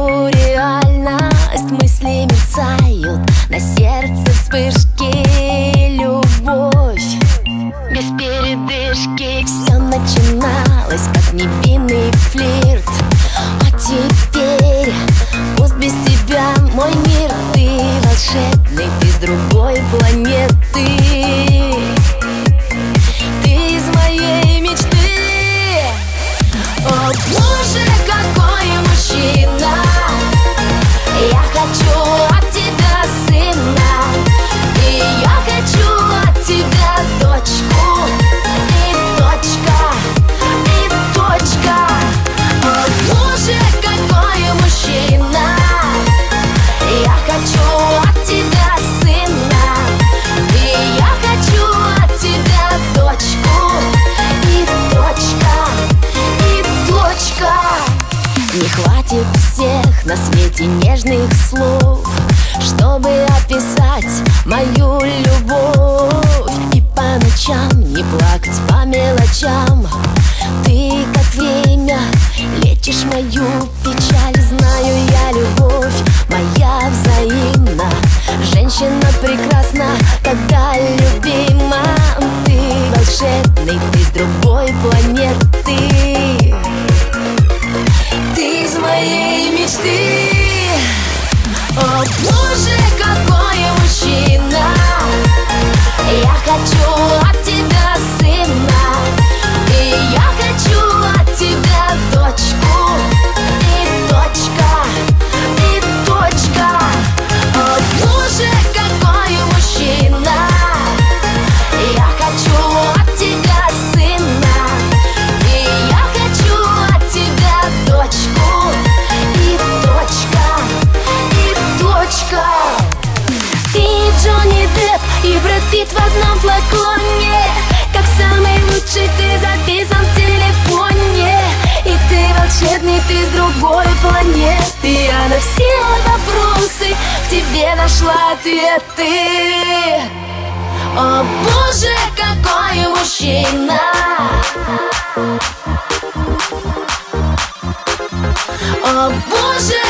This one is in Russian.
живу реальность, мысли мерцают, на сердце вспышки, любовь без передышки. Все начиналось как невинный флирт, а теперь пусть без тебя мой мир. Ты волшебный, ты с другой планеты, ты из моей мечты. О боже, какой мужчина! Я хочу от тебя сына, и я хочу от тебя дочку, и точка, и точка. О боже, какой мужчина! Я хочу от тебя сына, и я хочу от тебя дочку, и точка, и точка. Не хватит всех на свете нежных слов, чтобы описать мою любовь. И по ночам не плакать по мелочам. Ты как время лечишь мою печаль. Знаю я, любовь моя взаимна. Женщина прекрасна, когда любима. Ты волшебный, ты с другой планеты, ты из моей мечты. О боже, какой мужчина! Я хочу от тебя сына, и я хочу от тебя дочку, и точка, и точка. О боже, какой мужчина! Я хочу от тебя сына, и я хочу от тебя дочку, и точка, и точка. Ты Джонни Депп и Брэд Питт в одном флаконе. Как самый лучший ты записан в телефоне. И ты волшебный, ты с другой планеты. Я на все вопросы в тебе нашла ответы. О боже, какой мужчина! О боже,